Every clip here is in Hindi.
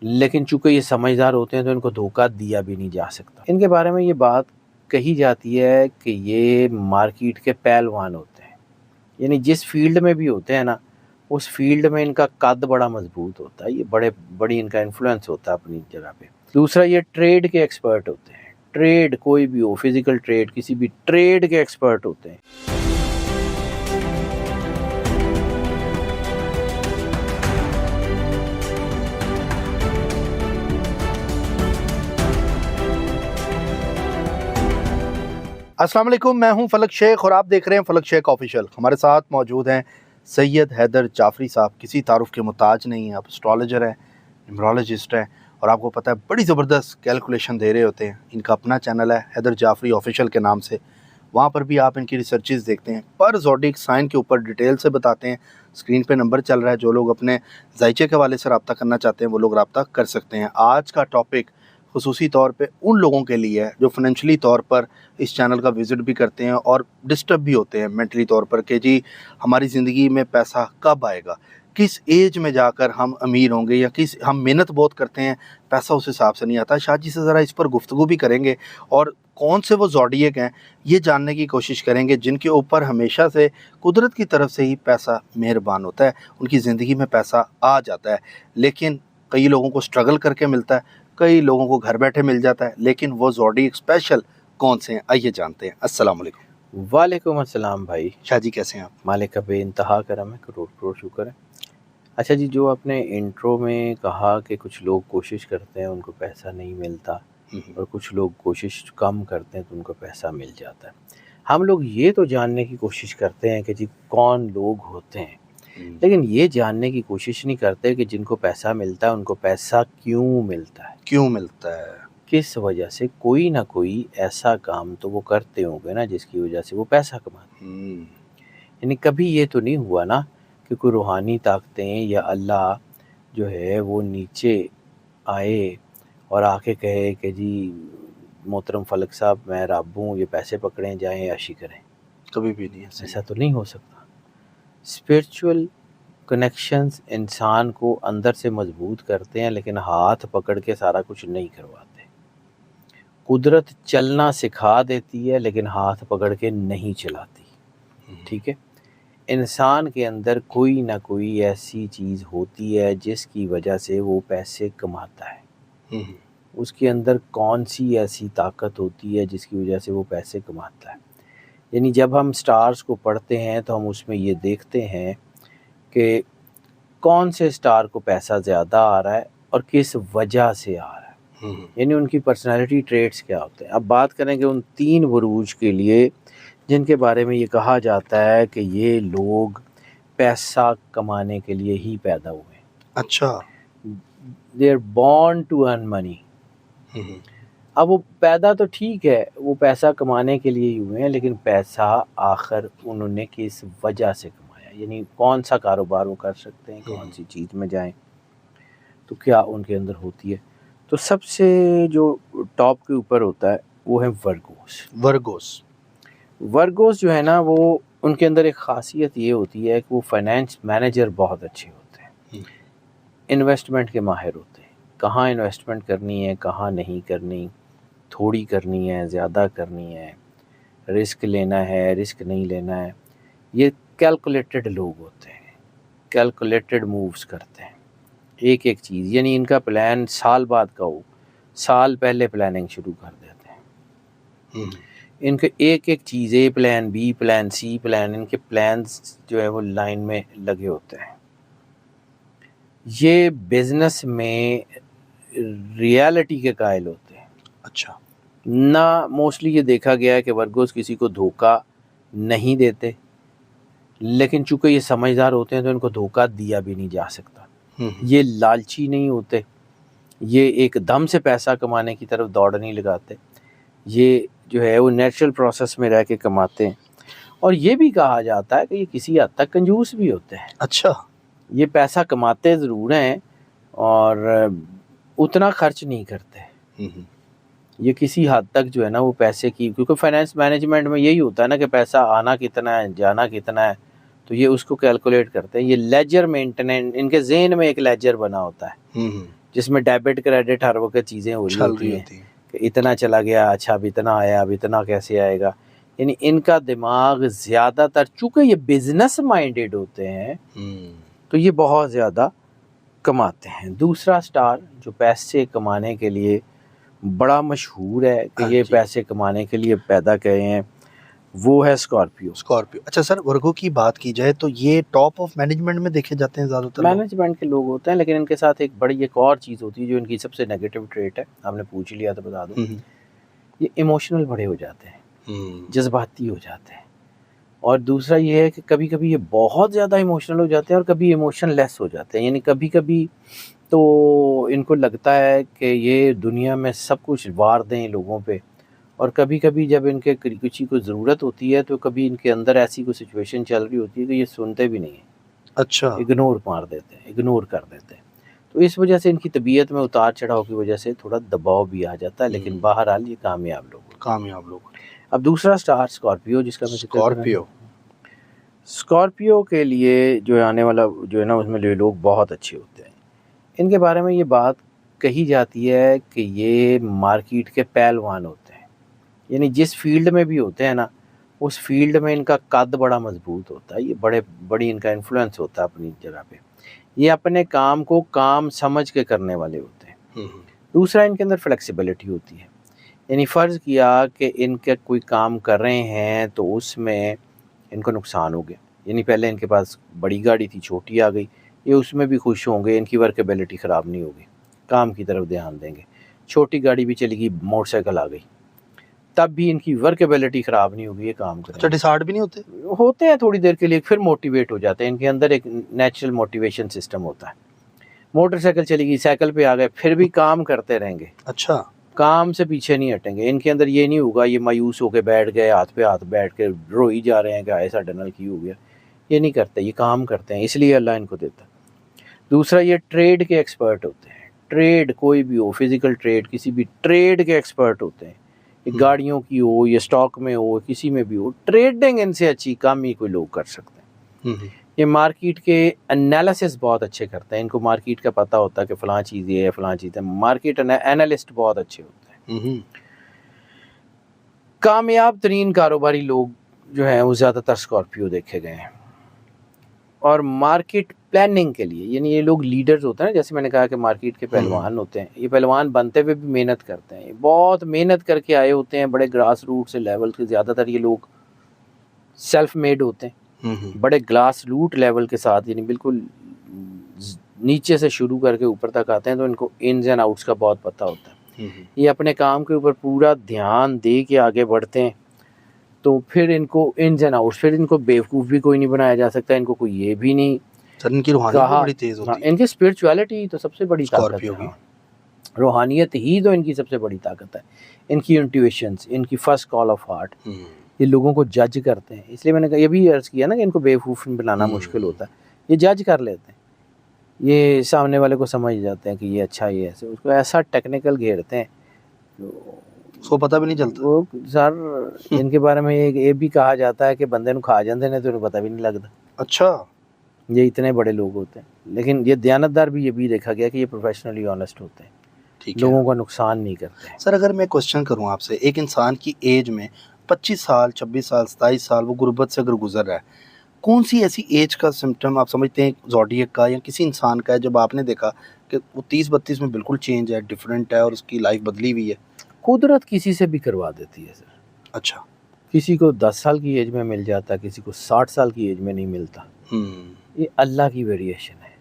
लेकिन चूंकि ये समझदार होते हैं तो इनको धोखा दिया भी नहीं जा सकता। इनके बारे में ये बात कही जाती है कि ये मार्केट के पहलवान होते हैं, यानी जिस फील्ड में भी होते हैं ना, उस फील्ड में इनका कद बड़ा मजबूत होता है, ये बड़ी इनका इन्फ्लुएंस होता है अपनी जगह पे। दूसरा, ये ट्रेड के एक्सपर्ट होते हैं। ट्रेड कोई भी हो, फिजिकल ट्रेड, किसी भी ट्रेड के एक्सपर्ट होते हैं। अस्सलाम वालेकुम, मैं हूं फलक शेख और आप देख रहे हैं फलक शेख ऑफिशियल। हमारे साथ मौजूद हैं सैयद हैदर जाफरी साहब। किसी तारुफ के मुताज नहीं हैं, आप एस्ट्रोलॉजर हैं, न्यूमरोलॉजिस्ट हैं और आपको पता है बड़ी ज़बरदस्त कैलकुलेशन दे रहे होते हैं। इनका अपना चैनल है हैदर जाफरी ऑफिशियल के नाम से, वहाँ पर भी आप इनकी रिसर्चेस देखते हैं, पर ज़ोडिक साइन के ऊपर डिटेल से बताते हैं। स्क्रीन पे नंबर चल रहा है, जो लोग अपने जायचे के हवाले से रब्ता करना चाहते हैं वो लोग रब्ता कर सकते हैं। आज का टॉपिक खुसूसी तौर पे उन लोगों के लिए है जो फाइनेंशियली तौर पर इस चैनल का विज़िट भी करते हैं और डिस्टर्ब भी होते हैं मेंटली तौर पर कि जी हमारी ज़िंदगी में पैसा कब आएगा, किस एज में जाकर हम अमीर होंगे, या किस हम मेहनत बहुत करते हैं पैसा उस हिसाब से नहीं आता। शाह जी से ज़रा इस पर गुफ्तगू भी करेंगे और कौन से वो ज़ोडिएक हैं ये जानने की कोशिश करेंगे जिनके ऊपर हमेशा से कुदरत की तरफ से ही पैसा मेहरबान होता है, उनकी ज़िंदगी में पैसा आ जाता है। लेकिन कई लोगों को स्ट्रगल करके मिलता है, कई लोगों को घर बैठे मिल जाता है, लेकिन वो ज़ोडिएक स्पेशल कौन से हैं आइए जानते हैं। अस्सलाम वालेकुम। वालेकुम अस्सलाम भाई। शाह जी कैसे हैं आप? मालिक का बेइंतहा करम है, करोड़ करोड़ शुक्र है। अच्छा जी, जो आपने इंट्रो में कहा कि कुछ लोग कोशिश करते हैं उनको पैसा नहीं मिलता और कुछ लोग कोशिश कम करते हैं तो उनको पैसा मिल जाता है। हम लोग ये तो जानने की कोशिश करते हैं कि जी कौन लोग होते हैं, लेकिन ये जानने की कोशिश नहीं करते कि जिनको पैसा मिलता है उनको पैसा क्यों मिलता है, क्यों मिलता है, किस वजह से। कोई ना कोई ऐसा काम तो वो करते होंगे ना जिसकी वजह से वो पैसा कमाते हैं। यानी कभी ये तो नहीं हुआ ना कि कोई रूहानी ताकतें या अल्लाह जो है वो नीचे आए और आके कहे कि जी मोहतरम फलक साहब मैं रब हूँ, ये पैसे पकड़ें जाएं याशी करें। कभी भी नहीं ऐसा तो नहीं हो सकता। स्पिरिचुअल कनेक्शंस इंसान को अंदर से मजबूत करते हैं, लेकिन हाथ पकड़ के सारा कुछ नहीं करवाते। कुदरत चलना सिखा देती है लेकिन हाथ पकड़ के नहीं चलाती। ठीक है, इंसान के अंदर कोई ना कोई ऐसी चीज़ होती है जिसकी वजह से वो पैसे कमाता है। उसके अंदर कौन सी ऐसी ताकत होती है जिसकी वजह से वो पैसे कमाता है। यानी जब हम स्टार्स को पढ़ते हैं तो हम उसमें ये देखते हैं कि कौन से स्टार को पैसा ज़्यादा आ रहा है और किस वजह से आ रहा है, यानी उनकी पर्सनालिटी ट्रेट्स क्या होते हैं। अब बात करेंगे उन 3 बुरूज के लिए जिनके बारे में ये कहा जाता है कि ये लोग पैसा कमाने के लिए ही पैदा हुए। अच्छा, they are born to earn money. अब वो पैदा तो ठीक है, वो पैसा कमाने के लिए ही हुए हैं, लेकिन पैसा आखिर उन्होंने किस वजह से कमाया, यानी कौन सा कारोबार वो कर सकते हैं, कौन सी चीज़ में जाएं, तो क्या उनके अंदर होती है। तो सबसे जो टॉप के ऊपर होता है वो है वर्गोस। वर्गोस जो है ना, वो उनके अंदर एक ख़ासियत ये होती है कि वो फाइनेंस मैनेजर बहुत अच्छे होते हैं, इन्वेस्टमेंट के माहिर होते हैं। कहाँ इन्वेस्टमेंट करनी है, कहाँ नहीं करनी, थोड़ी करनी है, ज़्यादा करनी है, रिस्क लेना है, रिस्क नहीं लेना है, ये कैलकुलेटेड लोग होते हैं, कैलकुलेटेड मूव्स करते हैं एक एक चीज़। यानी इनका प्लान साल बाद का हो, साल पहले प्लानिंग शुरू कर देते हैं। इनके एक एक चीज़, ए प्लान, बी प्लान, सी प्लान, इनके प्लान्स जो है वो लाइन में लगे होते हैं। ये बिजनेस में रियलिटी के कायल होते हैं। अच्छा, ना मोस्टली ये देखा गया है कि वर्गोस किसी को धोखा नहीं देते, लेकिन चूंकि ये समझदार होते हैं तो इनको धोखा दिया भी नहीं जा सकता। ये लालची नहीं होते, ये एक दम से पैसा कमाने की तरफ दौड़ नहीं लगाते, ये जो है वो नेचुरल प्रोसेस में रह के कमाते हैं। और ये भी कहा जाता है कि ये किसी हद तक कंजूस भी होते हैं। अच्छा, ये पैसा कमाते ज़रूर हैं और उतना खर्च नहीं करते। ये किसी हद तक जो है ना वो पैसे की, क्योंकि फाइनेंस मैनेजमेंट में यही होता है ना कि पैसा आना कितना है, जाना कितना है, तो ये उसको कैलकुलेट करते हैं। ये लेजर मेंटेनेंस, इनके ज़हन में एक लेजर बना होता है। जिसमें डेबिट क्रेडिट हर वक्त चीज़ें हो रही चल होती रही हैं होती है। कि इतना चला गया, अच्छा अब इतना आया, अब इतना कैसे आएगा। यानी इनका दिमाग ज़्यादातर, चूँकि ये बिजनेस माइंडेड होते हैं, तो ये बहुत ज़्यादा कमाते हैं। दूसरा स्टार जो पैसे कमाने के लिए बड़ा मशहूर है कि हाँ ये जी। पैसे कमाने के लिए पैदा किए हैं, वो है स्कॉर्पियो। स्कॉर्पियो। अच्छा सर, वर्गों की बात की जाए तो ये टॉप ऑफ मैनेजमेंट में देखे जाते हैं ज़्यादातर लोग। मैनेजमेंट के लोग होते हैं, लेकिन इनके साथ एक बड़ी एक और चीज़ होती है जो इनकी सबसे नेगेटिव ट्रेट है, आपने पूछ लिया तो बता दूं। ये इमोशनल बड़े हो जाते हैं, जज्बाती हो जाते हैं। और दूसरा ये है कि कभी कभी ये बहुत ज़्यादा इमोशनल हो जाते हैं और कभी इमोशन लेस हो जाते हैं। यानी कभी कभी तो इनको लगता है कि ये दुनिया में सब कुछ वार दें लोगों पे, और कभी कभी जब इनके किसी को ज़रूरत होती है तो कभी इनके अंदर ऐसी कोई सिचुएशन चल रही होती है कि ये सुनते भी नहीं हैं, अच्छा। इग्नोर मार देते हैं, इग्नोर कर देते हैं। तो इस वजह से इनकी तबीयत में उतार चढ़ाव की वजह से थोड़ा दबाव भी आ जाता है, लेकिन बहरहाल ये कामयाब लोग हैं। कामयाब लोग। अब दूसरा स्टार स्कॉर्पियो, जिसका मैं जिक्र कर रहा हूं। स्कॉर्पियो। स्कॉर्पियो के लिए जो आने वाला जो है ना, उसमें ये लोग बहुत अच्छे होते हैं। इनके बारे में ये बात कही जाती है कि ये मार्केट के पहलवान होते हैं। यानी जिस फील्ड में भी होते हैं ना, उस फील्ड में इनका कद बड़ा मजबूत होता है, ये बड़ी इनका इन्फ्लुएंस होता है अपनी जगह पे। ये अपने काम को काम समझ के करने वाले होते हैं। दूसरा, इनके अंदर फ्लेक्सिबिलिटी होती है। यानी फ़र्ज़ किया कि इनके कोई काम कर रहे हैं तो उसमें इनको नुकसान हो गया, यानी पहले इनके पास बड़ी गाड़ी थी, छोटी आ गई, ये उसमें भी खुश होंगे, इनकी वर्केबिलिटी ख़राब नहीं होगी, काम की तरफ ध्यान देंगे। छोटी गाड़ी भी चली गई, मोटरसाइकिल आ गई, तब भी इनकी वर्केबिलिटी ख़राब नहीं होगी, ये काम अच्छा, करेंगे। डिसहार्ड भी नहीं होते हैं थोड़ी देर के लिए, फिर मोटिवेट हो जाते हैं। इनके अंदर एक नेचुरल मोटिवेशन सिस्टम होता है। मोटरसाइकिल चली गई, साइकिल पे आ गए, फिर भी काम करते रहेंगे, अच्छा। काम से पीछे नहीं हटेंगे। इनके अंदर ये नहीं होगा ये मायूस होकर बैठ गए, हाथ पे हाथ बैठ के रो ही जा रहे हैं कि आए साढ़े नाल की हो गया। ये नहीं करते, ये काम करते हैं, इसलिए अल्लाह इनको देता है। दूसरा, ये ट्रेड के एक्सपर्ट होते हैं। ट्रेड कोई भी हो, फिजिकल ट्रेड, किसी भी ट्रेड के एक्सपर्ट होते हैं। ये गाड़ियों की हो, ये स्टॉक में हो, किसी में भी हो, ट्रेडिंग इनसे अच्छी कम ही कोई लोग कर सकते हैं। ये मार्केट के एनालिसिस बहुत अच्छे करते हैं, इनको मार्केट का पता होता है कि फ़लाँ चीज़ ये है, फ़लाँ चीज़ है। मार्केट एनालिस्ट बहुत अच्छे होते हैं। कामयाब तरीन कारोबारी लोग जो हैं वो ज़्यादातर स्कॉर्पियो देखे गए हैं। और मार्केट प्लानिंग के लिए, यानी ये लोग लीडर्स होते हैं ना, जैसे मैंने कहा कि मार्केट के पहलवान होते हैं। ये पहलवान बनते हुए भी मेहनत करते हैं, बहुत मेहनत करके आए होते हैं, बड़े ग्रास रूट से लेवल के। ज़्यादातर ये लोग सेल्फ मेड होते हैं, बड़े ग्लास रूट लेवल के साथ, यानी बिल्कुल नीचे से शुरू करके ऊपर तक आते हैं, तो इनको इन्स एंड आउट्स का बहुत पता होता है। ये अपने काम के ऊपर पूरा ध्यान दे के आगे बढ़ते हैं, तो फिर इनको इन्स एंड आउट्स, फिर इनको बेवकूफ़ भी कोई नहीं बनाया जा सकता, इनको कोई ये भी नहीं सर, इनकी रूहानियत भी बड़ी तेज होती है। इनकी स्पिरिचुअलिटी तो सबसे बड़ी ताकत स्कॉर्पियो है। की। रूहानियत ही तो इनकी सबसे बड़ी ताकत है। इनकी इंट्यूशंस, इनकी फर्स्ट कॉल ऑफ हार्ट, ये लोगों को जज करते हैं। इसलिए मैंने कहा, ये भी अर्ज़ किया ना कि इनको बेवकूफ़ बनाना मुश्किल होता है। ये जज कर लेते हैं, ये सामने वाले को समझ जाते हैं कि ये अच्छा, ये ऐसे, उसको ऐसा टेक्निकल घेरते हैं उसको पता भी नहीं चलता। वो सर इनके बारे में ये भी कहा जाता है कि बंदे को खा जाते हैं तो उन्हें पता भी नहीं लगता। अच्छा। ये इतने बड़े लोग होते हैं, लेकिन ये दयानतदार भी, ये भी देखा गया कि ये प्रोफेशनली ऑनेस्ट होते हैं, ठीक है। लोगों का नुकसान नहीं करते हैं। सर, अगर मैं क्वेश्चन करूं आपसे, एक इंसान की एज में 25 साल, 26 साल, 27 साल वो गुर्बत से अगर गुजर रहा है, कौन सी ऐसी एज का सिम्टम आप समझते हैं ज़ोडिएक का या किसी इंसान का है जब आपने देखा कि वो 30-32 में बिल्कुल चेंज है, डिफरेंट है और उसकी लाइफ बदली हुई है? कुदरत किसी से भी करवा देती है सर। अच्छा। किसी को 10 साल की एज में मिल जाता है, किसी को 60 साल की एज में नहीं मिलता। ये अल्लाह की वेरिएशन है,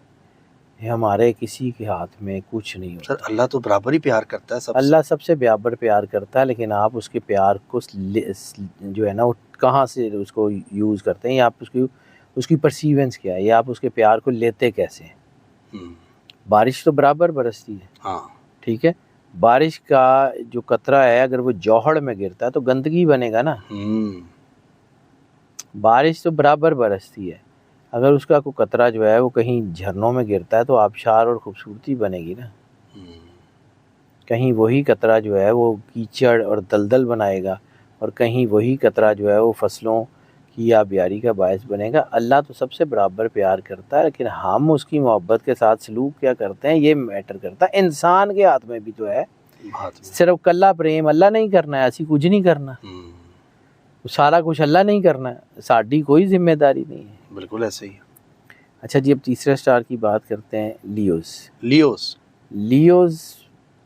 ये हमारे किसी के हाथ में कुछ नहीं होता। सर, अल्लाह तो बराबर ही प्यार करता है सबसे। अल्लाह सबसे बराबर प्यार करता है, लेकिन आप उसके प्यार को जो है ना, वो कहाँ से उसको यूज़ करते हैं, या आप उसकी परसीवेंस क्या है, या आप उसके प्यार को लेते कैसे हैं। बारिश तो बराबर बरसती है, हाँ, ठीक है। बारिश का जो कतरा है, अगर वो जौहड़ में गिरता है तो गंदगी बनेगा ना। बारिश तो बराबर बरसती है, अगर उसका कोई कतरा जो है वो कहीं झरनों में गिरता है तो आबशार और खूबसूरती बनेगी ना। कहीं वही कतरा जो है वो कीचड़ और दलदल बनाएगा, और कहीं वही कतरा जो है वो फसलों की आप यारी का बायस बनेगा। अल्लाह तो सबसे बराबर प्यार करता है, लेकिन हम उसकी मोहब्बत के साथ सलूक क्या करते हैं ये मैटर करता है। इंसान के हाथ में भी तो है, सिर्फ कल्ला प्रेम अल्लाह नहीं करना है, ऐसी कुछ नहीं करना, सारा कुछ अल्लाह नहीं करना है, साड़ी कोई जिम्मेदारी नहीं है। बिल्कुल ऐसे ही है। अच्छा जी, अब तीसरे स्टार की बात करते हैं, लियोस। लियोस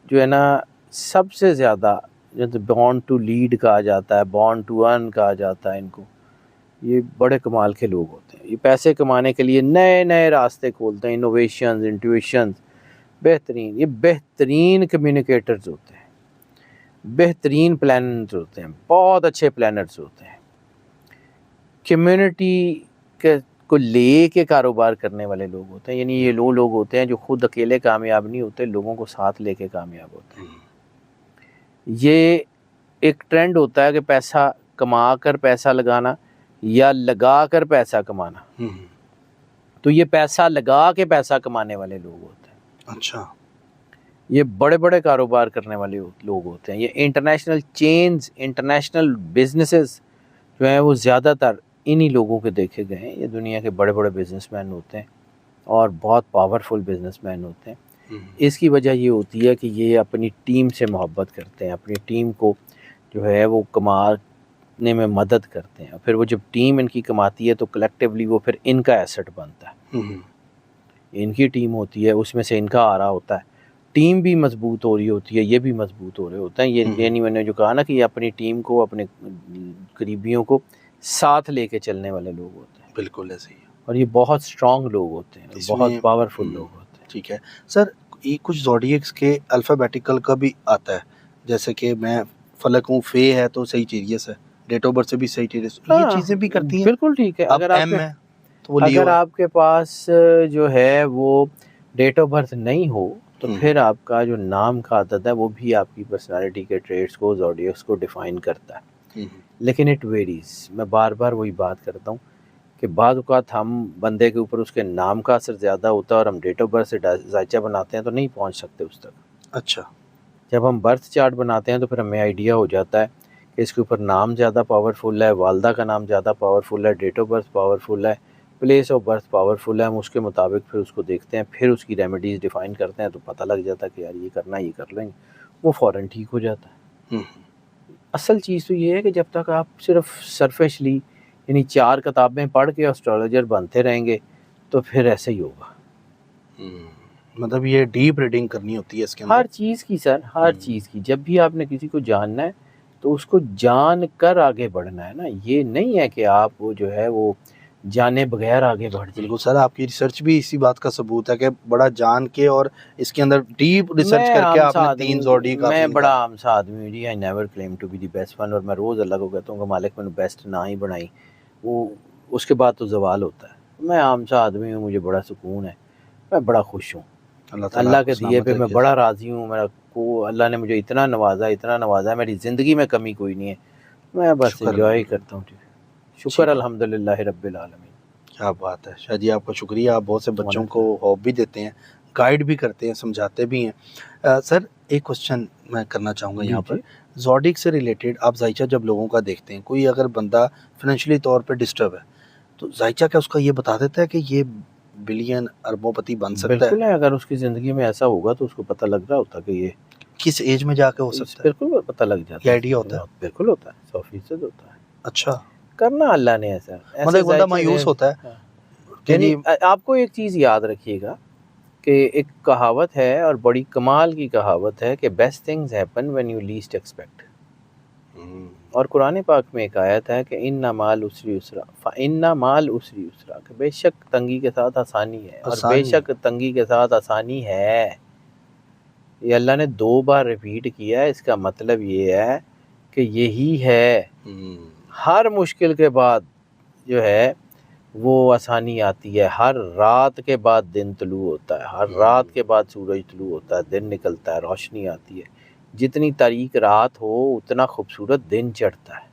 जो है ना, सबसे ज़्यादा जो बॉर्न टू लीड कहा जाता है, बॉर्न टू अर्न कहा जाता है इनको, ये बड़े कमाल के लोग होते हैं। ये पैसे कमाने के लिए नए नए रास्ते खोलते हैं, इनोवेशंस, इंट्यूशंस, बेहतरीन, ये बेहतरीन कम्युनिकेटर्स होते हैं, बेहतरीन प्लानर्स होते हैं, बहुत अच्छे प्लानर्स होते हैं। कम्युनिटी के को ले के कारोबार करने वाले लोग होते हैं, यानी ये लोग होते हैं जो खुद अकेले कामयाब नहीं होते, लोगों को साथ लेके कामयाब होते हैं। ये एक ट्रेंड होता है कि पैसा कमा कर पैसा लगाना या लगा कर पैसा कमाना, तो ये पैसा लगा के पैसा कमाने वाले लोग होते हैं। अच्छा, ये बड़े बड़े कारोबार करने वाले लोग होते हैं। ये इंटरनेशनल चेन्स, इंटरनेशनल बिजनेसेस जो हैं वो ज़्यादातर इन्हीं लोगों के देखे गए हैं। ये दुनिया के बड़े बड़े बिजनेसमैन होते हैं और बहुत पावरफुल बिजनेसमैन होते हैं। इसकी वजह ये होती है कि ये अपनी टीम से मोहब्बत करते हैं, अपनी टीम को जो है वो कमाने में मदद करते हैं, फिर वो जब टीम इनकी कमाती है तो कलेक्टिवली वो फिर इनका एसेट बनता है। इनकी टीम होती है, उसमें से इनका आ रहा होता है, टीम भी मजबूत हो रही होती है, ये भी मजबूत हो रहे होते हैं। ये नहीं, मैंने जो कहा ना कि ये अपनी टीम को, अपने करीबियों को साथ लेके चलने वाले लोग होते हैं। बिल्कुल ऐसे ही है। और ये बहुत स्ट्रॉन्ग लोग होते हैं, बहुत पावरफुल लोग होते हैं। ठीक है सर, ये कुछ ज़ोडिएक्स के अल्फ़ाबेटिकल का भी आता है, जैसे कि मैं फलक हूँ, फे है तो सजीरियस है, डेट ऑफ बर्थ से भी सजीरियस, ये चीज़ें भी करती हैं। बिल्कुल ठीक है। अगर एम है तो वो अगर आपके पास जो है वो डेट ऑफ बर्थ नहीं हो तो फिर आपका जो नाम का आदत है वो भी आपकी पर्सनालिटी के ट्रेट्स को, ज़ोडिएक्स को डिफ़ाइन करता है। लेकिन इट वेरीज। मैं बार बार वही बात करता हूँ कि बाद औक़ात हम बंदे के ऊपर उसके नाम का असर ज़्यादा होता है और हम डेट ऑफ बर्थ से जायचा बनाते हैं तो नहीं पहुँच सकते उस तक। अच्छा, जब हम बर्थ चार्ट बनाते हैं तो फिर हमें आइडिया हो जाता है कि इसके ऊपर नाम ज़्यादा पावरफुल है, वालदा का नाम ज़्यादा पावरफुल है, डेट ऑफ बर्थ पावरफुल है, प्लेस ऑफ बर्थ पावरफुल है। हम उसके मुताबिक फिर उसको देखते हैं, फिर उसकी रेमेडीज़ डिफ़ाइन करते हैं, तो पता लग जाता है कि यार ये करना, ये कर लेंगे, वो फ़ौरन ठीक हो जाता है। असल चीज़ तो ये है कि जब तक आप सिर्फ सरफेशली यानी 4 किताबें पढ़ के एस्ट्रोलॉजर बनते रहेंगे तो फिर ऐसे ही होगा। मतलब ये डीप रीडिंग करनी होती है इसके अंदर, हर चीज़ की सर, हर चीज़ की। जब भी आपने किसी को जानना है तो उसको जान कर आगे बढ़ना है ना, ये नहीं है कि आप वो जो है वो जाने बगैर आगे बढ़ जाए। बिल्कुल सर, आपकी रिसर्च भी इसी बात का सबूत है कि बड़ा जान के और इसके अंदर डीप रिसर्च करके आपने 3 ज़ोडिएक का। मैं बड़ा आम सा आदमी हूँ जी, I never claim to be the best one, और मैं रोज़ अल्लाह को कहता हूँ कि मालिक मैंने बेस्ट ना ही बनाई, वो उसके बाद तो जवाल होता है। मैं आम सा आदमी हूँ, मुझे बड़ा सुकून है, मैं बड़ा खुश हूँ, अल्लाह के दिए पे मैं बड़ा राज़ी हूँ। मेरा को अल्लाह ने मुझे इतना नवाजा, मेरी ज़िंदगी में कमी कोई नहीं है, मैं बस एंजॉय करता हूँ। शुक्र अल्हम्दुलिल्लाह रब्बिल आलमीन। क्या बात है शाह जी, आपका शुक्रिया। आप बहुत से बच्चों को हॉब भी देते हैं, गाइड भी करते हैं, समझाते भी हैं। सर एक क्वेश्चन मैं करना चाहूँगा यहाँ पर, ज़ोडिएक से रिलेटेड। आप जायचा जब लोगों का देखते हैं, कोई अगर बंदा फाइनेंशियली तौर पे डिस्टर्ब है तो जायचा क्या उसका ये बता देता है कि ये बिलियन अरबोपति बन सकता है? बिल्कुल है, अगर उसकी ज़िंदगी में ऐसा होगा तो उसको पता लग रहा होता कि ये किस एज में जाके हो सकता है? बिल्कुल पता लग जाता है, आइडिया होता है? बिल्कुल होता है, 100% होता है। अच्छा, करना अल्लाह ने ऐसा, मतलब बंदा मायूस होता है। यानी आपको एक चीज़ याद रखिएगा कि एक कहावत है और बड़ी कमाल की कहावत है कि best things happen when you least expect. और कुरान पाक में एक आयत है कि इन्ना माल उसरी उसरा, इन्ना माल उसरी उसरा, कि बेशक तंगी के साथ आसानी है, और बेशक तंगी के साथ आसानी है। ये अल्लाह ने 2 बार रिपीट किया है। इसका मतलब ये है कि यही है, हर मुश्किल के बाद जो है वो आसानी आती है, हर रात के बाद दिन तुलू होता है, हर रात के बाद सूरज तुलू होता है, दिन निकलता है, रोशनी आती है। जितनी तारीक रात हो उतना खूबसूरत दिन चढ़ता है।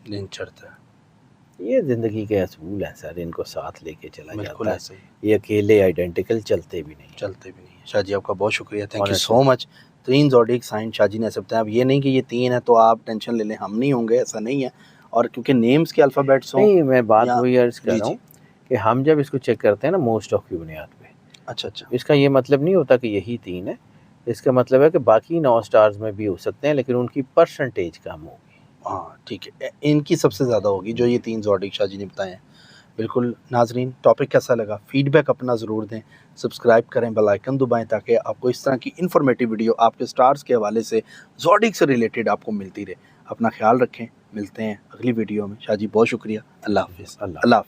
ये ज़िंदगी के असूल हैं सर, इनको साथ लेके चला जाता है। ये अकेले आइडेंटिकल चलते भी नहीं। शाह जी आपका बहुत शुक्रिया, thank you so much. 3 zodiac sign Shah ji ने ऐसे बताया। अब ये नहीं कि ये 3 है तो आप टेंशन ले लें, हम नहीं होंगे, ऐसा नहीं है। और क्योंकि नेम्स के अल्फ़ाबेट्स हों। नहीं, मैं बात या- वही अर्ज कर जी, रहा जी। हूँ कि हम जब इसको चेक करते हैं ना मोस्ट ऑफ की बुनियाद पे, अच्छा अच्छा। इसका ये मतलब नहीं होता कि यही 3 है। इसका मतलब है कि बाकी 9 स्टार्स में भी हो सकते हैं, लेकिन उनकी परसेंटेज कम होगी। हाँ ठीक है, इनकी सबसे ज़्यादा होगी जो ये 3 ज़ोडिक शाह जी ने बताए हैं। बिल्कुल नाजरीन, टॉपिक कैसा लगा फीडबैक अपना ज़रूर दें, सब्सक्राइब करें, बेल आइकन दबाएं ताकि आपको इस तरह की इन्फॉर्मेटिव वीडियो आपके स्टार्स के हवाले से ज़ोडिक से रिलेटेड आपको मिलती रहे। अपना ख्याल रखें, मिलते हैं अगली वीडियो में। शाह जी बहुत शुक्रिया, अल्लाह हाफिज़। अल्लाह। अल्लाह हाफिज़।